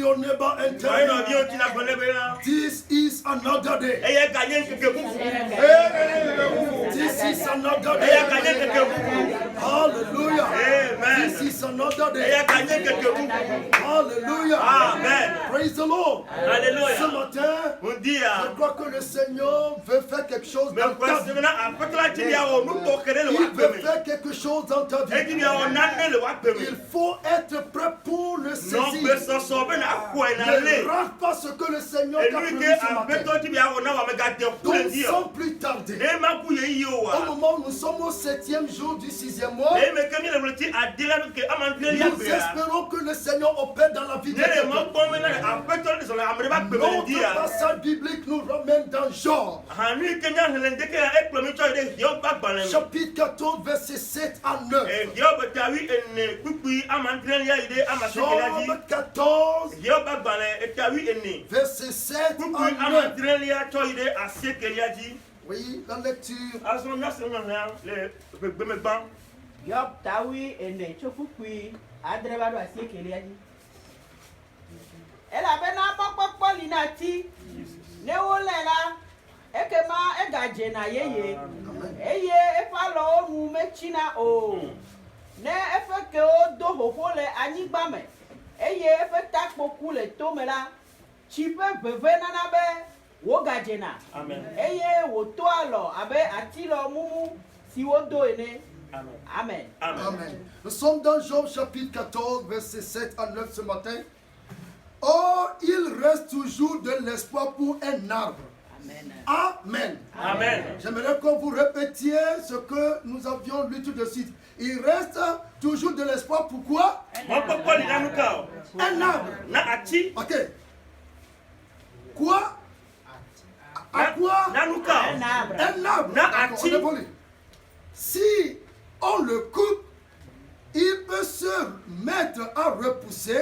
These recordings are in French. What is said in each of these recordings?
your neighbor and tell him, this is another day. This is another day. Hallelujah. Amen. This is another day. Hallelujah. Amen. Praise the Lord. Alléluia. Ce matin, je crois que le Seigneur veut faire quelque chose dans ta vie. Il veut faire quelque chose dans ta vie. Il faut être prêt pour le saisir. Ne rate pas ce que le Seigneur t'a promis ce matin. Donc sans plus tarder, au moment où nous sommes au 7e jour du 6e mois, nous espérons que le Seigneur opère dans la vie de quelqu'un. Notre passage biblique nous ramène dans Job. Chapitre 14, versets 7 à 9. Job 14, verset 7 à 9. Oui, la lecture. Job tawi ene chokukui adreba do asiekeliaji. Ela bena pokpokpo linati ne wolela ekema egaje na yeye eye efalo onu mechina o ne efeke o do hofole anyigba me eye efeta kpoku le tomela chipe veve nana be wo gaje na amen eye wo to alo abe atilo mumu si wo do ene. Amen. Amen. Amen. Nous sommes dans Job chapitre 14, verset 7 à 9 ce matin. Or, il reste toujours de l'espoir pour un arbre. Amen. Amen. Amen. J'aimerais que vous répétiez ce que nous avions lu tout de suite. Il reste toujours de l'espoir. Pourquoi? Un arbre. Ok. Quoi? À quoi? Un arbre. Un arbre. Si on le coupe, il peut se mettre à repousser.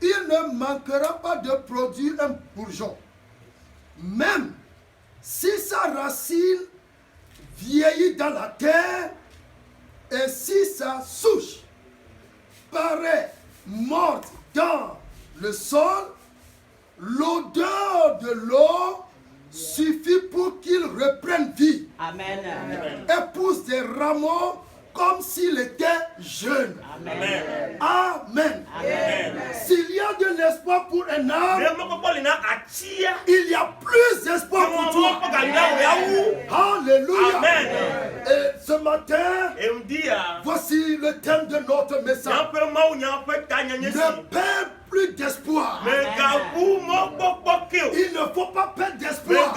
Il ne manquera pas de produire un bourgeon. Même si sa racine vieillit dans la terre et si sa souche paraît morte dans le sol, l'odeur de l'eau suffit pour qu'il reprenne vie. Amen. Et pousse des rameaux comme s'il était jeune. Amen. Amen. Amen. S'il y a de l'espoir pour un arbre, il y a plus d'espoir pour toi. Alléluia. Amen. Et ce matin, voici le thème de notre message. Ne perds plus d'espoir. Il ne faut pas perdre d'espoir.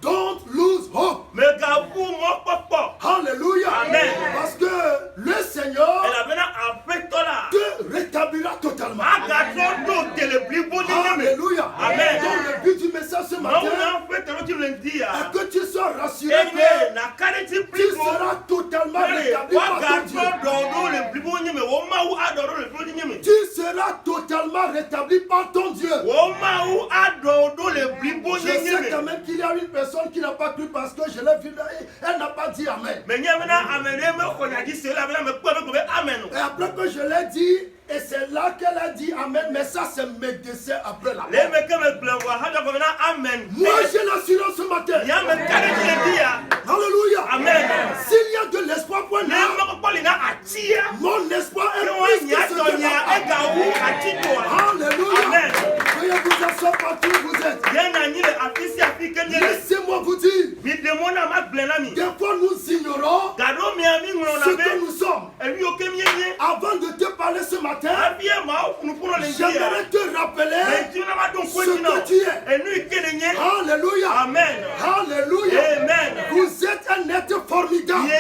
Don't lose hope. Alléluia. Amen. Parce que le Seigneur te rétablira totalement. Alléluia. Amen. Donc le but du message ce matin est que tu sois rassuré que tu seras totalement rétabli par ton Dieu. Tu seras totalement rétabli par ton Dieu. Je sais quand même qu'il y a une personne qui n'a pas cru parce que je l'ai vu, elle n'a pas dit Amen. Et après que je l'ai dit, et c'est là qu'elle a dit Amen, mais ça c'est mes décès après la mort. Moi j'ai l'assurance ce matin. Alléluia. Amen. S'il y a de l'espoir pour un arbre, mon espoir est plus que ce que ma part. Alléluia. Amen. Veuillez vous asseoir partout où vous êtes. Laissez-moi vous dire, des fois nous ignorons ce que nous sommes. Avant de te parler ce matin, j'aimerais te rappeler ce que tu es. Alléluia. Amen. Alléluia. Amen. Vous êtes un être formidable.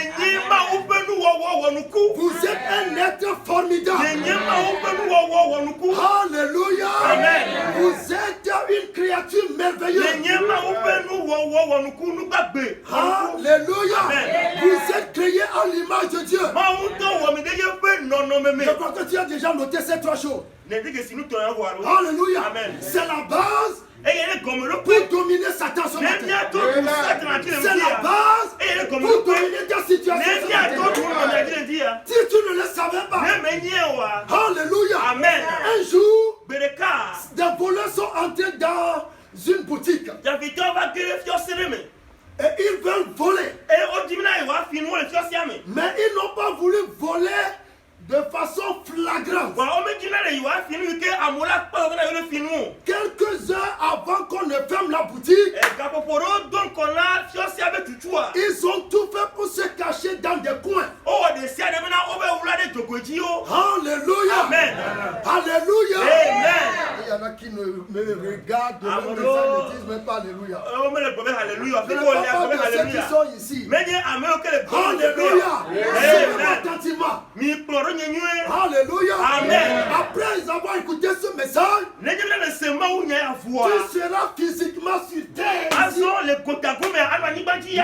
Vous êtes un être formidable. Alléluia. Amen. Vous êtes une créature merveilleuse. Alléluia. Amen. Vous êtes créé à l'image de Dieu. Je crois que tu as déjà noté ces trois choses. Alléluia. Amen. C'est la base pour dominer Satan ce matin. C'est la base pour dominer ta situation ce matin. Si tu ne le savais pas, alléluia, Amen. un jour, boutique. Et ils veulent voler. Mais ils n'ont pas voulu voler de façon flagrante. Quelques heures avant qu'on ne ferme la boutique, ils ont tout fait pour se cacher dans des coins. Alléluia. Amen. Alléluia. Amen. Il y en a qui me regardent et ne disent même pas Alléluia. Alléluia. Je ne parle pas de ceux qui sont ici. Alléluia. Suivez-moi attentivement. Alléluia. Amen. Après avoir écouté ce message, tu seras physiquement sur terre ici,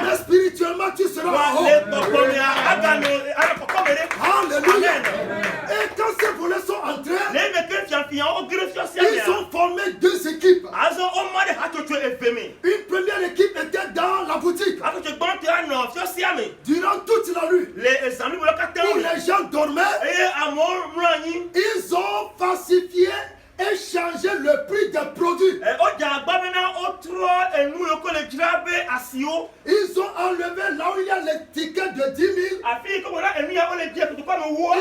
mais spirituellement tu seras en haut. Alléluia. Et quand ces volets sont entrés, ils ont formé deux équipes. Une première équipe était dans la boutique. Durant toute la nuit, où les gens dormaient, ils ont falsifié et changé le prix des produits. Ils ont enlevé là où il y a l'étiquette de 10 000.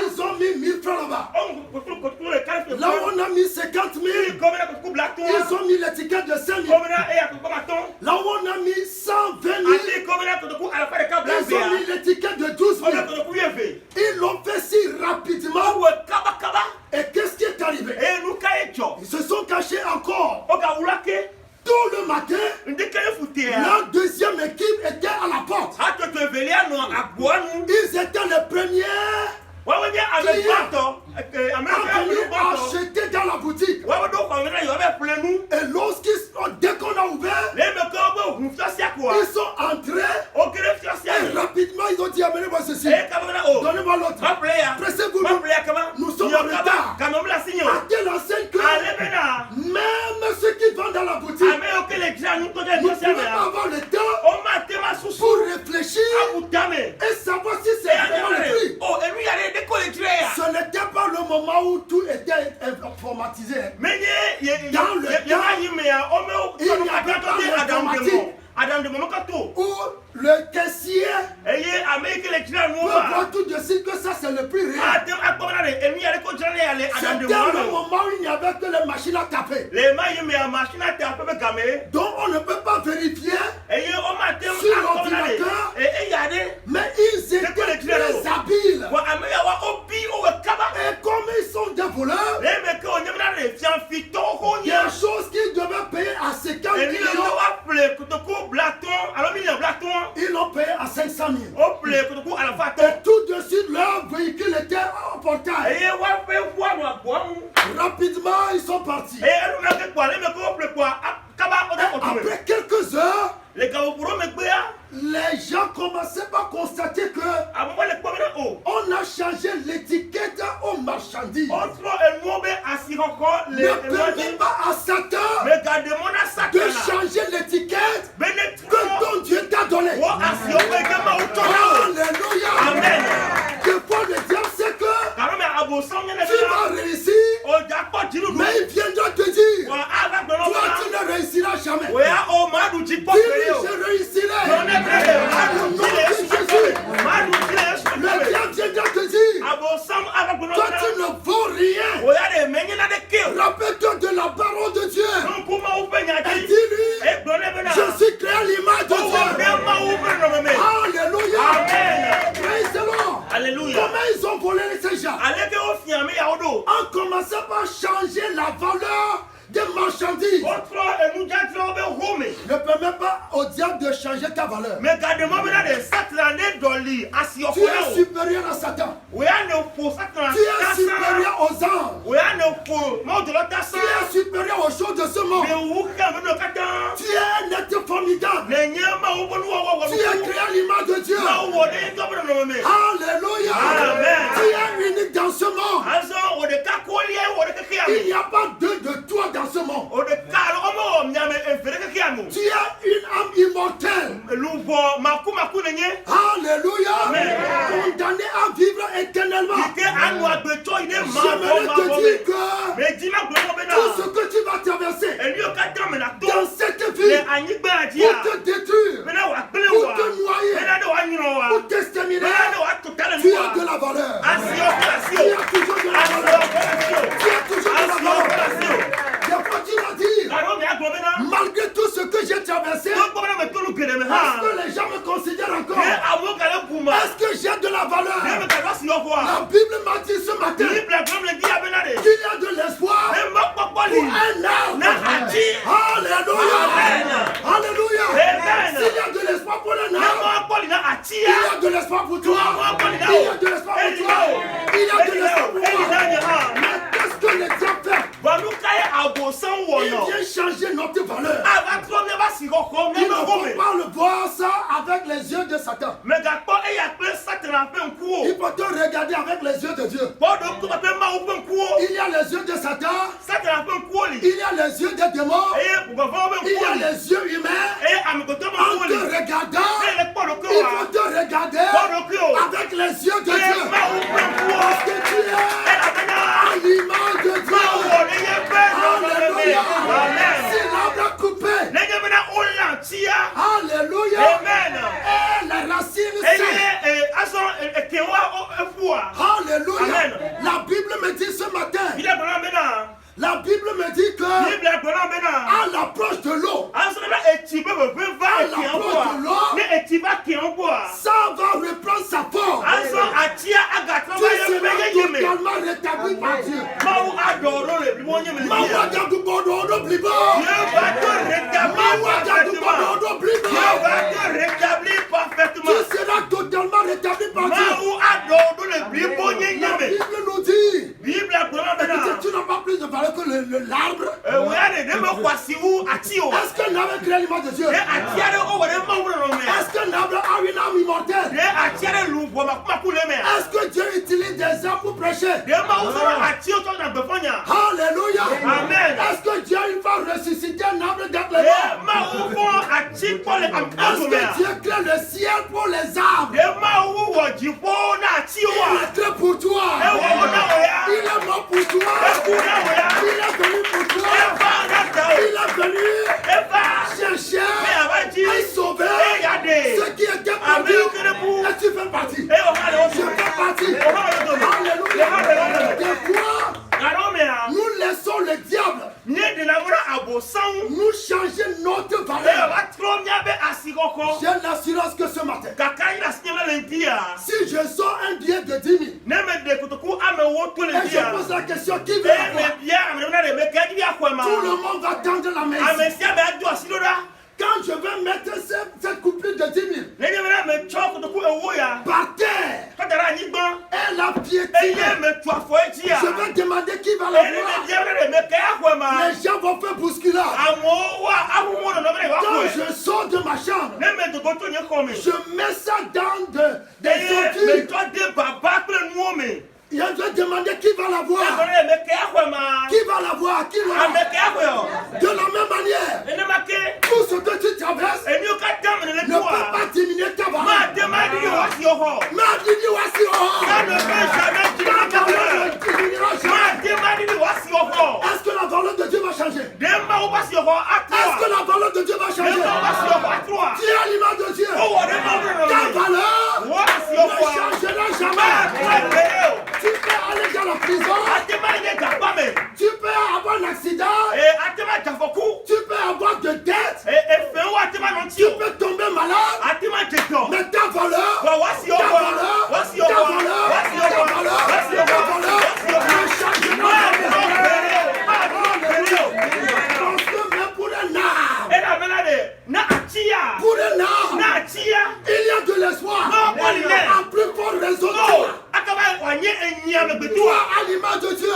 Ils ont mis 1000 francs là-bas. Là où on a mis 50 000, ils ont mis l'étiquette de 5 000. Là où on a mis 120 000, ils ont mis l'étiquette de 12 000. Ils l'ont fait si rapidement. Et qu'est-ce qui est arrivé? Ils se sont cachés encore. Tôt le matin, la deuxième équipe était à la porte. Ils étaient les premiers acheter dans la boutique. Et dès qu'on a ouvert, ils sont entrés et rapidement ils ont dit amenez-moi ceci, donnez-moi l'autre, pressez-vous, nous sommes en retard. À telle enseigne que même ceux qui vendent dans la boutique ne pouvaient pas avoir le temps pour réfléchir et savoir si c'est vraiment le prix. Ce n'était pas le moment où tout était informatisé. Dans le temps, il n'y avait pas l'informatique où le caissier peut voir tout de suite que ça c'est le prix réel. C'était le moment où il n'y avait que les machines à taper. Donc on ne peut pas vérifier sur l'ordinateur, mais ils étaient très habiles. Et comme ils sont des voleurs, il y a des choses qu'ils devaient payer à 50 millions. Ils l'ont payé à 500 000. Et tout de suite, leur véhicule était en portail. Rapidement, ils sont partis. Et après quelques heures, les gens commençaient à constater que on a changé l'étiquette aux marchandises. Ne permet pas à Satan de changer l'étiquette que ton Dieu t'a donnée. Alléluia. Amen. Des fois, le diable sait que tu vas réussir, mais il viendra te dire toi, tu ne réussiras jamais. Dis-lui, je réussirai. Le diable viendra te dire toi, tu ne vaux rien. Rappelle-toi de la parole de Dieu. Et dis-lui, je suis créé à l'image de Dieu. Alléluia. Praise the Lord. Alléluia. Comment ils ont volé ces gens? En commençant par changer la valeur des marchandises. Ne permets pas au diable de changer ta valeur. Tu es supérieur à Satan. Tu es supérieur aux anges. Tu es supérieur aux choses de ce monde. Tu es un être formidable. Tu es créé à l'image de Dieu. Alléluia. Amen. Tu es unique dans ce monde. Il n'y a pas deux de toi dans ce monde. Tu as une âme immortelle. Alléluia. Condamné à vivre éternellement. J'aimerais te dire que tout ce que tu vas traverser dans cette te détruire, pour te noyer, pour t'exterminer. Tu as de la valeur. Tu as toujours de la valeur. Tu as toujours de la valeur. Je continue à dire, malgré tout ce que j'ai traversé, est-ce que les gens me considèrent encore? Est-ce que j'ai de la valeur? La Bible m'a dit ce matin qu'il y a de l'espoir pour un homme. Alléluia. Alléluia. S'il y a de l'espoir pour un homme, il y a de l'espoir pour toi. Il y a de l'espoir pour toi. Il y a de l'espoir pour moi. Mais qu'est-ce que le diable fait? Il vient changer notre valeur. Il ne faut pas le voir ça avec les yeux de Satan. Il faut te regarder avec les yeux de Dieu. Il y a les yeux de Satan. Il y a les yeux des démons. Il y a les yeux humains. En te regardant, il faut te regarder avec les yeux de Dieu. Parce que tu es à l'image de Dieu. Alléluia. Si l'arbre a coupé, alléluia. Et la racine sèche. Alléluia. La Bible me dit ce matin. La Bible me dit que à l'approche de l'eau, ça va reprendre sa forme. Tu seras totalement rétabli par Dieu. Tu seras totalement rétabli par Dieu. La Bible nous dit, tu n'as pas plus de valeur que l'arbre. Est-ce que l'arbre crée l'image de Dieu? Est-ce que l'arbre a une âme immortelle? Est-ce que Dieu utilise des arbres pour prêcher? Alléluia. Est-ce que Dieu va ressusciter un arbre dans les morts? Est-ce que Dieu crée le ciel pour les arbres? Il est très pour toi. Il est mort pour toi. Il est venu pour toi. Il est venu chercher et sauver ceux qui étaient perdus. Et tu fais partie. Je fais partie. Alléluia. Des fois, nous laissons le diable nous changer notre valeur. J'ai l'assurance que ce matin, si je sors un billet de 10 000 et je pose la question, qui veut l'avoir? Tout le monde va tendre la main. Quand je vais mettre cette coupure de 10 000 par terre, elle a piétiné. Je vais demander qui va la voir. Les gens vont faire bousculade. Quand je sors de ma chambre, je mets ça dans des ordures. Il va demander qui va la voir. Qui va la voir? Qui va? De la même manière, tout ce que tu traverses ne peut pas diminuer ta valeur. Est-ce que la valeur de Dieu va changer? Est-ce que la valeur de Dieu va changer? Tu es à l'image de Dieu. Ta valeur ne changera jamais. Tu peux aller dans la prison. Tu peux avoir un accident. Tu peux avoir de dettes. Tu peux tomber malade. Mais ta valeur ne changera jamais. Parce que même pour un arbre, il y a de l'espoir. En plus fort raison, toi à l'image de Dieu.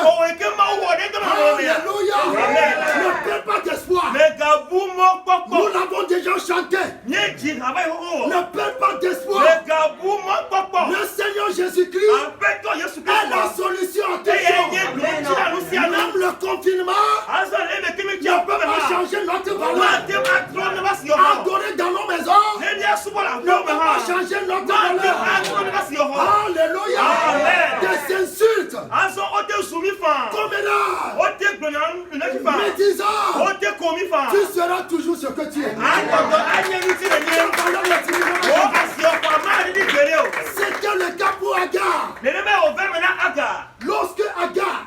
Alléluia. Ne perds pas d'espoir. Nous l'avons déjà chanté. Ne perds pas d'espoir. Le Seigneur Jésus-Christ est la solution à tes choses. Même le confinement ne peut pas changer notre valeur. Adorer dans nos maisons ne peut pas changer notre valeur. Alléluia. Des insultes, commérages, médisants, Tu seras toujours ce que tu es. C'était le cas pour Agar. Lorsque Agar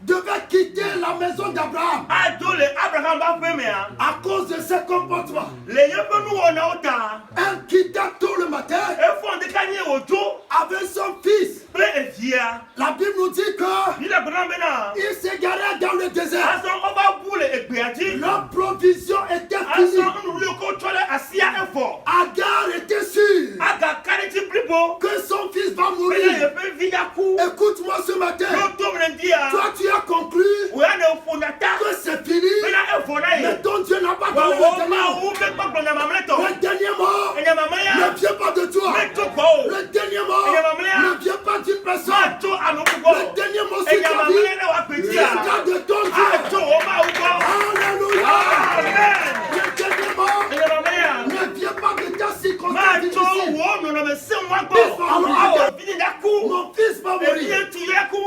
devait quitter la maison d'Abraham à cause de ses comportements, elle quitta tôt le matin avec son fils. La Bible nous dit qu'il s'est garé dans le désert. Leur provision était finie. Agar était sûre que son fils va mourir. Écoute-moi ce matin. Toi tu as conclu que c'est fini. Mais ton Dieu n'a pas donné le dernier mot. Ne vient pas de toi. Le dernier mot ne vient pas d'une personne. Le dernier mot sur ta vie viendra de ton Dieu. Alléluia. Le dernier mot ne vient pas de ta circonstance difficile. Mon fils va mourir.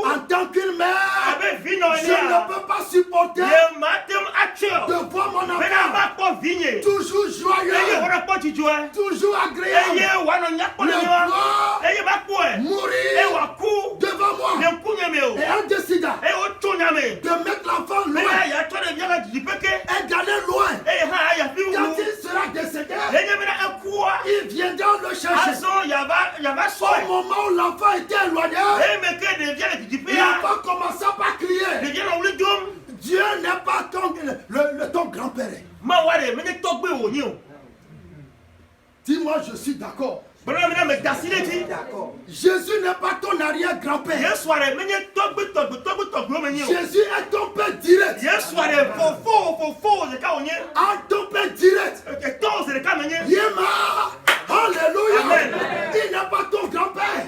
En tant qu'une mère, je ne peux pas supporter de voir mon enfant toujours joyeux, toujours agréable, le voir mourir devant moi. Et elle décida de mettre l'enfant loin et d'aller loin. Quand il sera décédé, il viendra le chercher. Au moment où l'enfant était éloigné, l'enfant commença par crier. Dieu n'est pas ton grand-père. Dis-moi, je suis d'accord. Jésus n'est pas ton arrière-grand-père. Jésus est ton père direct. Ton père direct. Alléluia. Il n'est pas ton grand-père.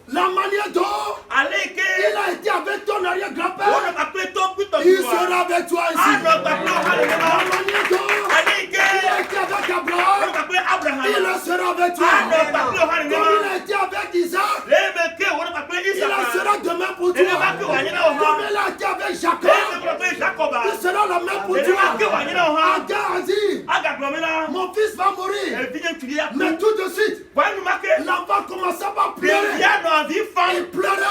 La manière dont il a été avec ton arrière-grand-père, il sera avec toi ici. La manière dont il a été avec Abraham, il sera avec toi. Comme il a été avec Isaac, il sera demain pour toi. Comme il a été avec Jacob, il sera la même pour toi. Agar a dit, mon fils va mourir. Mais tout de suite, l'enfant commença par pleurer. Il pleurait.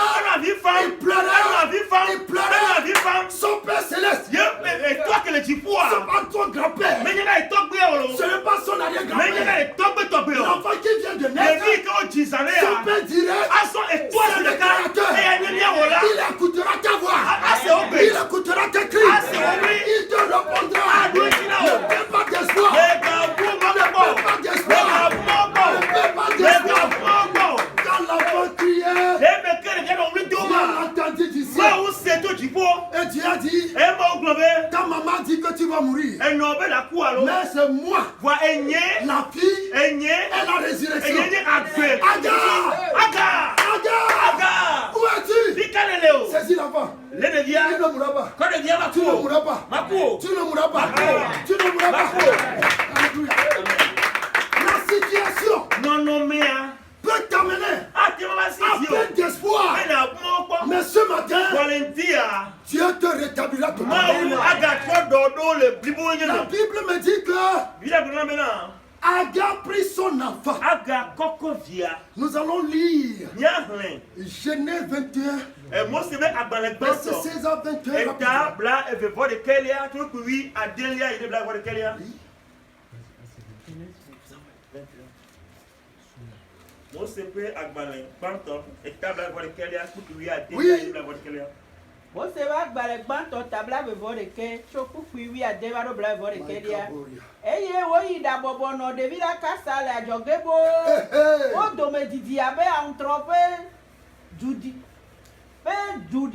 Son père céleste, c'est pas ton grand-père. Ce n'est pas son arrière-grand-père. L'enfant qui vient de naître, son père direct, c'est le créateur. Il écoutera ta voix. Il écoutera tes cris. Il te répondra. Ne perds pas d'espoir. Quand l'enfant criait, Dieu l'entendit d'ici. Et Dieu a dit, ta maman dit que tu vas mourir. Mais c'est moi, la fille, et la résurrection. Agar, où es-tu? Saisis l'enfant. Il ne mourra pas. Tu ne mourras pas. Tu ne mourras pas. Tu ne mourras pas. Alléluia. La situation peut t'amener à peine d'espoir. Mais ce matin, Dieu te rétablira totalement. La Bible me dit que Agar prit son enfant. Nous allons lire Genèse 21. Verset 16 à 21. Eye wo yi da bobo no David akasa le ajogebo o do me didi abe antrope dudi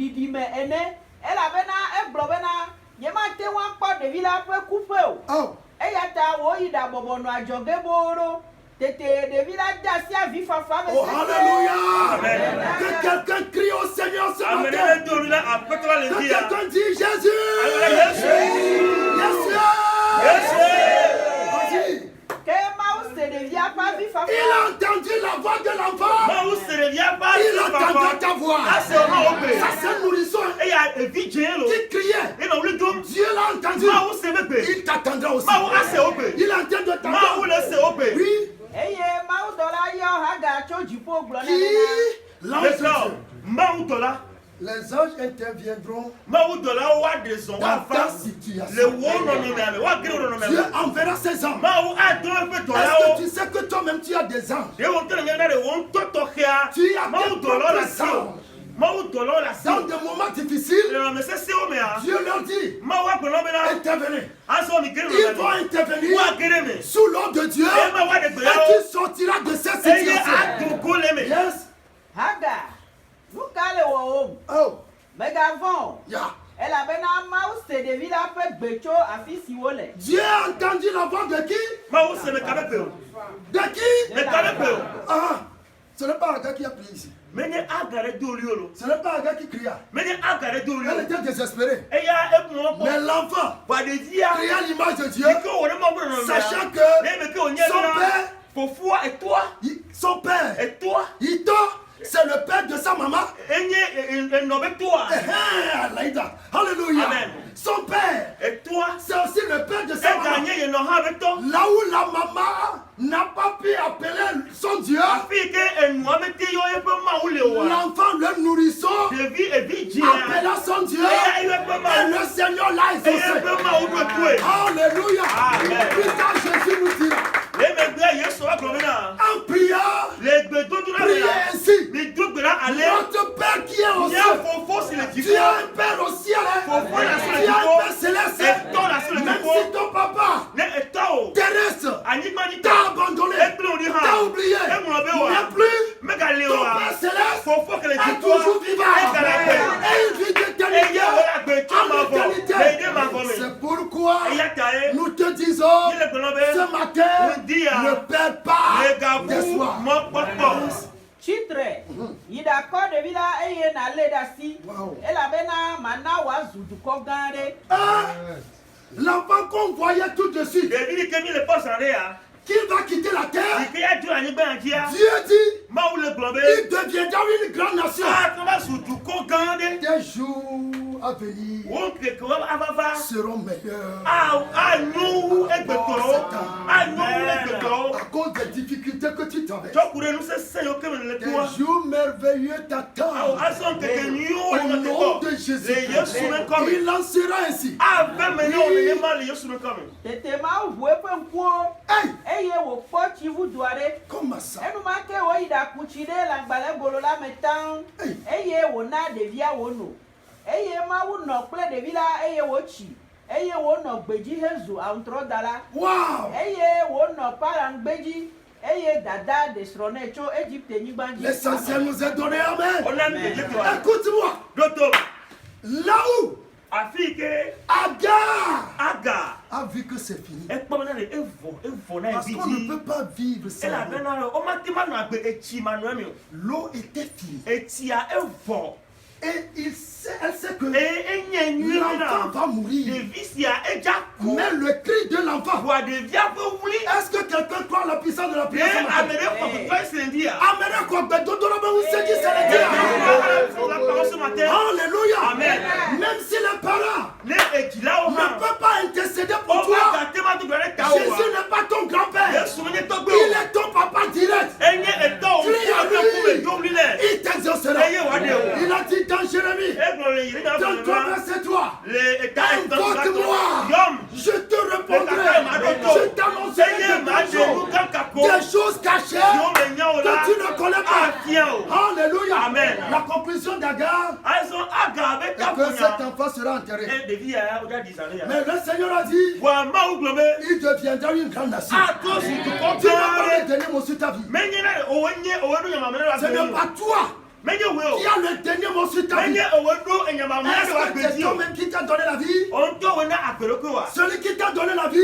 di me ene ela be na egbo be na ye ma te wan po David ape kupe o eya ta wo yi da bobo no ajogebo ro tete David a si a vie fafa me. Oh alléluia. Que quelqu'un crie au Seigneur ce matin. Que quelqu'un dit Jésus. Vas-y. Il a entendu la voix de l'enfant, Ma où se revient pas. il entendra ta voix. Ah, c'est vraiment opé. Ça c'est nourrisson Et il y a Vijay. qui criait. Et non, le dôme. Dieu l'a entendu. Ma où c'est bébé. Il t'attendra aussi. Ma où c'est opé. Il entend de Ma où t'entendre. c'est opé. Oui. eye mawu dɔ la yɔ haga tso dziƒo gblɔ Qui ne l'ange de Maintenant, Dieu. ma où dola. Les anges interviendront Ma où dola wa des dans on va ta faire. situation. Le wo non non mais wa gire non mais. Dieu enverra ses anges. Ma où a don un peu dola Est-ce o. que tu sais que toi-même tu as des anges? Et on te le regarde et on te toquea. Tu as Ma où tes dola la propres sio. anges. Ma où dola la Dans sio. des moments difficiles, Non mais c'est o mais ah. Dieu leur dit, Ma où a là. intervenez. Aso mi gire Ils vont non. intervenir Wa gire me. sous l'ordre de Dieu Et ma wa de et dola. tu sortiras de cette Et il situation. a tout collé me. Yes. haga nu ka le wɔ wo Oh, megavɔn yeah. elabena mawu se ɖevi la ƒe gbe tso afi si wo le Dieu a entendu la voix de qui? Ma où c'est me kabe pe. De qui? Me kabe pe. Ah, ce n'est pas un gars qui a prié ici. Mais ne agare do liolo. Ce n'est pas un gars qui cria. Mais ne agare do Elle liolo. était désespérée. Et ya e mo Mais l'enfant ba de dia. cria l'image de Dieu, Ko wona mo no. sachant que Ne me ko son nyela. père, Fofua et toi. son père, Et toi. Ito, c'est le père de sa maman. Enye nobe toi. Alaïda. Alléluia. Amen. Son père, Et toi. c'est aussi le père de sa Et maman. gagner no ha avec toi. Là où la maman n'a pas pu appeler son Dieu, Afi ke enu amete yo e pe ma ule wa. l'enfant, le nourrisson, De vie et vie dia. appela son Dieu. Et ya e pe Et ma. le Seigneur l'a Et ya exaucé. pe ma udo tué. Alléluia. Amen. Plus tard, Jésus nous dira, Le me gbe Yesu wa globena. en priant, Le gbe do do na priez la. ainsi. Mi do gbe na ale. Notre Père qui est au Nya ciel. fofo si le Tu diko. as un Père au ciel. Hein? Fofo la si Tu le as un diko. Père céleste. Et toi la si le Même diko. si ton papa Ne etao. terrestre Anyigba ni t'a ta. abandonné, E plo ni ha. t'a oublié, E mo be mais wa. plus, Mega le ton wa. Père céleste Fofo que le est diko. toujours vivant. E kala pe. Et il vit E d'éternité ya wala gbe tu ma en vo. éternité. Le de ma vo me. C'est pourquoi E ya ta e. nous te disons Ni le gbe ce matin, nous dit, ne perds pas Le ga d'espoir. mo popo. tsitre yi ɖakɔ ɖevi la eye nalé ɖe asi Wow. elabena mana wòazu dukɔ gã aɖe Hein? L'enfant qu'on voyait tout de suite, De vie que mi le poste en ya. qu'il va quitter la terre, Ki ya ju anyigba dia. Dieu dit, Ma ou le globe. il deviendra une grande nation. Ah, comment sous du ko gande. Des jours à venir On que ko avava. seront meilleurs Ah, nous egbeto. Ah, nous egbeto. à cause des difficultés que tu traverses. Jokure nous c'est yo que le Des toi. jours merveilleux Ah, t'attendent. ason que nyo Au le nom de Le Jésus, Yesu men comme. il lancera ainsi. Ah, ben mais on ne mal Yesu men comme. tete mawu ʋu eƒe ŋkuwo Hey, eye wòkpɔ tsivudu aɖe comment ça? enumake woyi ɖaku tsi ɖe le agbalẽgolo la me taŋ eye wòna ɖevia wòno eye mawu nɔ kple ɖevi la eye wòtsi eye wònɔ gbedzi hezu awutrɔdala Wow! eye wònɔ paran gbedzi eye dada de srɔ̃nɛ tso Égypte nyigba dzi. L'essentiel nous est donné, amen. On a mis toi. Écoute-moi, Doto. là où Afike Agar aga. a vu que c'est fini. E pa na le evo na Parce qu'on ne peut pas vivre sans Elle a l'eau. bien o ma ti ma na gbe echi ma no mi. L'eau était finie. Eti a evo. Et elle sait que Enye nyu l'enfant na. va mourir. De visi a eja ko. Mais le cri de l'enfant, Wa de via ko wuli. est-ce que quelqu'un croit à la puissance de la E prière ce matin? amere ko ko twice dia. Amen. Quoi, ben, dodo, là, ben, vous savez qui c'est le Dieu. La parole ce matin. Alléluia. Amen. Même si les parents Le eti la o ne ma. peuvent pas intercéder pour O toi, ma ta ma du bere ta o. Jésus n'est pas ton grand-père. Yesu ne to gbe Il o. est ton papa direct. Enye eto o. Crie à Ko me lui. do lile. Il t'exaucera. Eye wa de o. Il a dit dans Jérémie, E gbo le yiri na dans toi, verset 3, Le eta invoque-moi. Yom. Je te répondrai. Je t'annoncerai des choses cachées que tu ne connais pas. Alléluia. Amen. La conclusion d'Agar est que cet enfant sera enterré. Mais le Seigneur a dit, il deviendra une grande nation. Tu n'as pas le dernier mot sur ta vie. Ce n'est pas toi qui as le dernier mot sur ta vie. Est-ce que c'est toi-même qui t'a donné la vie? Celui qui t'a donné la vie,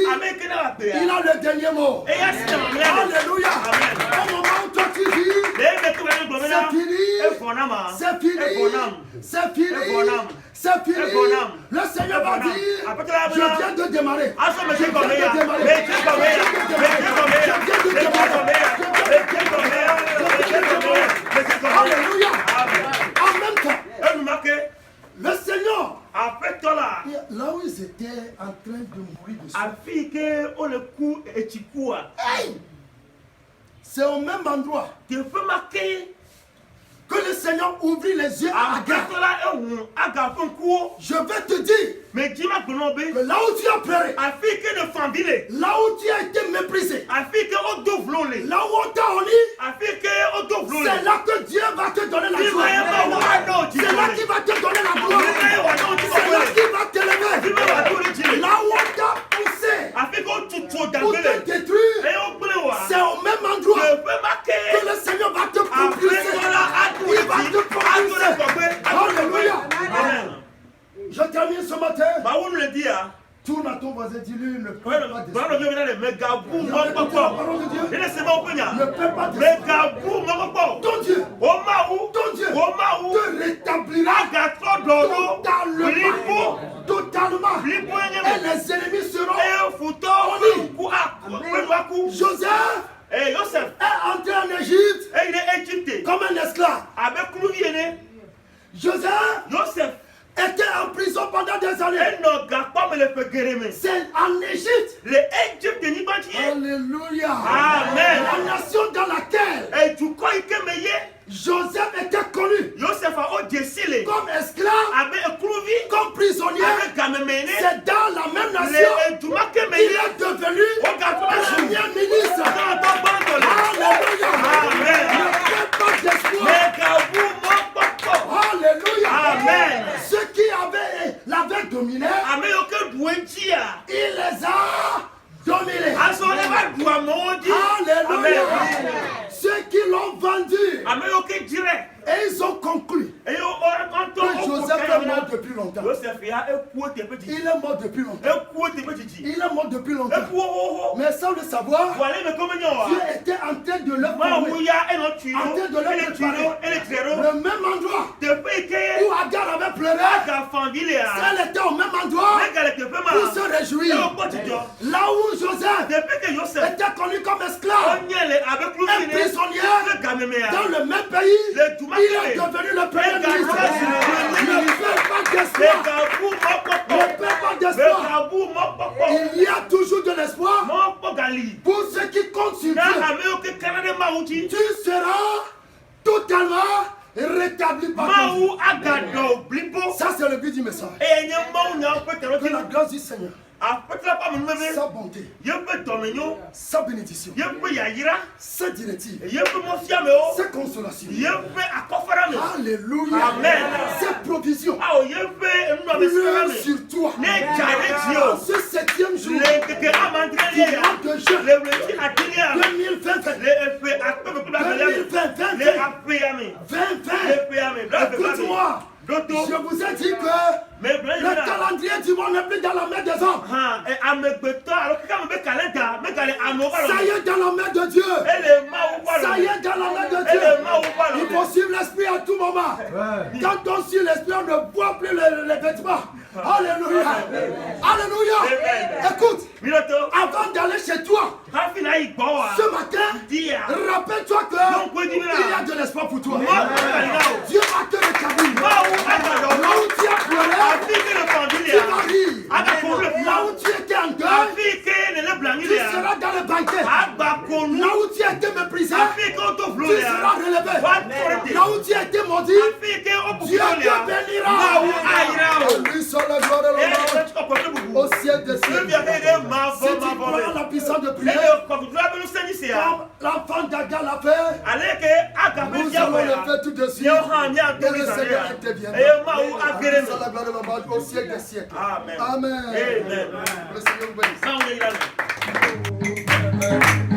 il a le dernier mot. Alléluia. Au moment où toi tu dis, c'est fini, c'est fini, c'est fini, c'est fini. Le Seigneur va dire, je viens de démarrer. Je viens de démarrer. Je viens de démarrer. Je viens de démarrer. ils étaient en train de mourir de soif. Hey! C'est au même endroit que le Seigneur ouvrit les yeux à Agar. Je vais te dire que là où tu as pleuré, là où tu as été méprisé, là où on t'a honni, c'est là que Dieu va te donner la joie. C'est là qu'il va te donner la gloire. C'est là qu'il va t'élever. Là où on t'a poussé pour te détruire, c'est au même endroit que le Seigneur va te propulser. Il va te propulser. Alléluia. Je termine ce matin. Tourne à ton voisin, dis-lui, ne peut pas descendre. Ne peut pas descendre. Ton Dieu te rétablira totalement. Et les ennemis seront honnis. Joseph est entré en Égypte comme un esclave. Joseph était en prison pendant des années. C'est en Égypte. Alléluia. Amen. La nation dans laquelle Joseph était connu comme esclave, comme prisonnier. C'est dans la même nation qu'il est devenu premier ministre. Alléluia. Amen. Ne fais pas d'espoir. Alléluia. Amen. Ceux qui l'avaient dominé, il les a dominés. Alléluia. Ceux qui l'ont vendu, et ils ont conclu que Joseph est mort depuis longtemps. Il est mort depuis longtemps. Il est mort depuis longtemps. Mais sans le savoir, Dieu était en train de le former, en train de le préparer. Le même endroit où Agar avait pleuré, elle était au même endroit pour se réjouir. Là où Joseph était connu comme esclave, un prisonnier dans le même pays, il est devenu le premier ministre. Ne fais pas d'espoir. Ne fais pas d'espoir. Il y a toujours de l'espoir pour ceux qui comptent sur Dieu. Tu seras totalement rétabli par Dieu. Ça, c'est le but du message. Que la grâce du Seigneur, sa bonté, sa bénédiction, sa directive, sa consolation, alléluia, Amen. sa provision, pleure sur toi. En ce 7e jour du mois de juin 2020. Écoute-moi. Je vous ai dit que le calendrier du monde n'est plus dans la main des hommes. Ça y est dans la main de Dieu. Ça y est dans la main de Dieu. Il faut suivre l'esprit à tout moment. Quand on suit l'esprit, on ne voit plus les vêtements. Alléluia. Alléluia. Écoute, avant d'aller chez toi, ce matin, rappelle-toi que il y a de l'espoir pour toi. Dieu va te rétablir. Là où tu as pleuré, tu vas rire. Là où tu étais en deuil, tu seras dans le banquet. Là où tu as été méprisé, tu seras relevé. Là où tu as été maudit, Dieu te bénira. Lui seul la gloire et l'honneur au siècle des siècles. Si tu crois la puissance de prière, comme l'enfant d'Agar l'a fait, nous allons le faire tout de suite. Et le Seigneur interviendra. Lui seul la gloire et l'honneur au siècle des siècles. Amen. Le Seigneur vous bénisse.